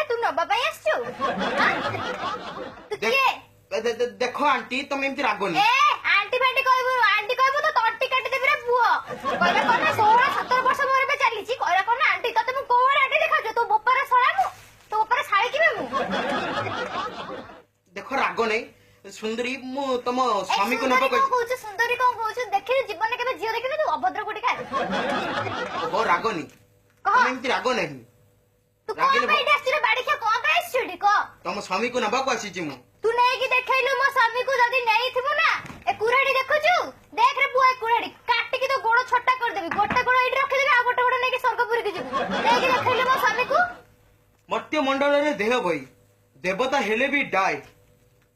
परीक्षा तू नबा पाई आछू तू किए देखो आंटी तुम एमती रागोनी ए आंटी फांटी कहबो तो तंटी काटी देबी रे पुओ कहला कोन 16 17 वर्ष मोर पे चली छी कहला कोन आंटी तते मु कोवर आंटी देखा जो तो बोपारे सळा मु तो बोपारे साई किबे मु देखो रागो नहीं सुंदरी मु तुम स्वामी को नबा कहू सुंदरी को कहू देखि जीवन में केबे जियो देखि तू अभद्र कोटी खाए हो रागोनी तुम एमती रागो नहीं तू कोन पे आछी रे बाड़ी खा कोन पे आछी को तुम स्वामी को नबा को आसी छी मु तू नहीं कि देखैलु मो स्वामी को जदी नहीं थिबो ना ए कुराडी देखुछु देख रे बुआ कुराडी काटी के तो गोड़ छोटा कर देबी गोटे गोड़ एठी रखि देबी आ गोटे गोड़ नहीं कि स्वर्गपुरी के जीवु नहीं कि देखैलु मो स्वामी को मर्त्य मंडल रे देह भई देवता हेले भी डाय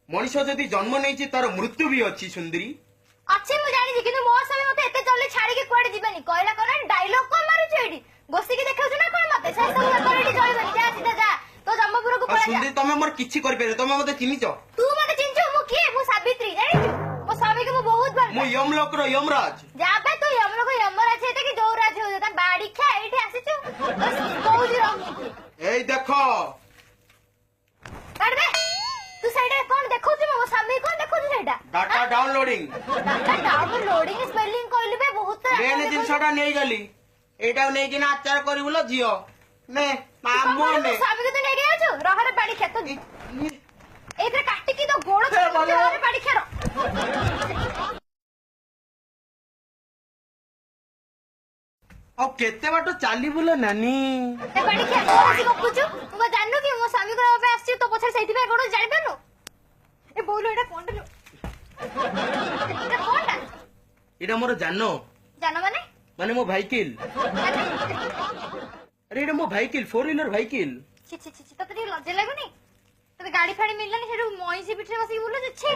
मनुष्य जदि जन्म नहीं तार मृत्यु भी अच्छी सुंदरी अच्छी मु जानि कि मो स्वामी मते एते जल्दी छाड़ी के कुआडे जीवनी कहला कोन डायलॉग को मारू छेडी गोसी के देखौ ना कोन मते से सब कोरेडी जळबनी जा सीधा जा तो जम्मपुर को पळा जा सुंदरी तमे मोर किछि कर पेरे तमे मते चिनिचो तू मते चिनचो मु किए मु सावित्री जानि मो स्वामी के मु बहुत भल मु यमलोक रो यमराज जाबे तू यमलोक यमराज छे कि जौराज हो जता बाड़ी खा एठी आसीछु बस कहू रह एई देखो काट दे तू साइड कोन देखौ छु मो स्वामी कोन देखौ छु सेटा data downloading data downloading spelling कहली बे बहुत मेन जिनसटा नै गली एटा नै कि ना आचार करिवलो जियो ने मामो ने स्वामी को तो नहीं गया छु रहरे बाड़ी खा तो एथे काटी की तो गोड़ रहरे बाड़ी खा आ केते बाटो चाली बुलो नानी ए बाड़ी खा कोसी गपुछु तू जाननु कि मो स्वामी को पे आसी तो पछर सेठी पे गोड़ जानि पानु ए बोलो एटा कोन एटा कोनटा एटा मोर जानो जानो माने माने मो भाईकिल अरे एटा मो भाईकिल 4 व्हीलर भाईकिल छी छी छी तते लज्जा लागुनी तबे गाड़ी फाड़ी मिललानी हेडू मईसी पिठरे बसी बोलु छी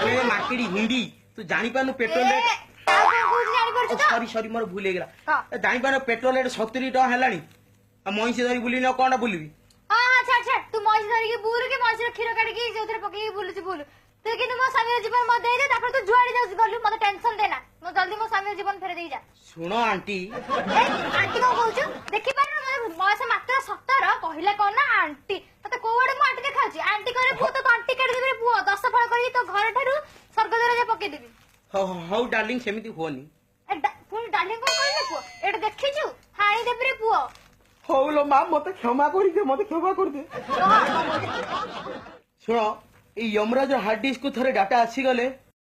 ए माकिड़ी हिंदी तू जानि पानु पेट्रोल रेट सॉरी सॉरी मोर भूल गेला जानि पानु पेट्रोल रेट 70 टका हेलानी आ मईसी धरी बुली न कोनटा बुलबी हां हां छाड़ छाड़ तू मईसी धरी के बुर के मईसी रो खीर काटी के जोथरे पके के बुलु छी बोलु तू कि मो स्वामी जीवन मत दे दे तापर तू जुआड़ी जाउस गलु मते टेंशन देना मो जल्दी मो स्वामी जीवन फेर देई जा सुनो आंटी आंटी को कहू देखि पार बयस मात्र 17 कहले कोन ना आंटी तते कोवडे मो आंटी देखा छी आंटी करे पुओ तो आंटी काट देबे पुओ 10 फळ करी तो घर ठारू स्वर्ग द्वार जा पके देबी हाउ डार्लिंग सेमिति होनी ए फुल डार्लिंग को कहले पुओ एटा देखि छु हाणी देबे रे पुओ होलो मां मते क्षमा करि दे मते क्षमा कर दे सुनो ई यमराज हार्ड डिस्क को थरे डाटा आसी गले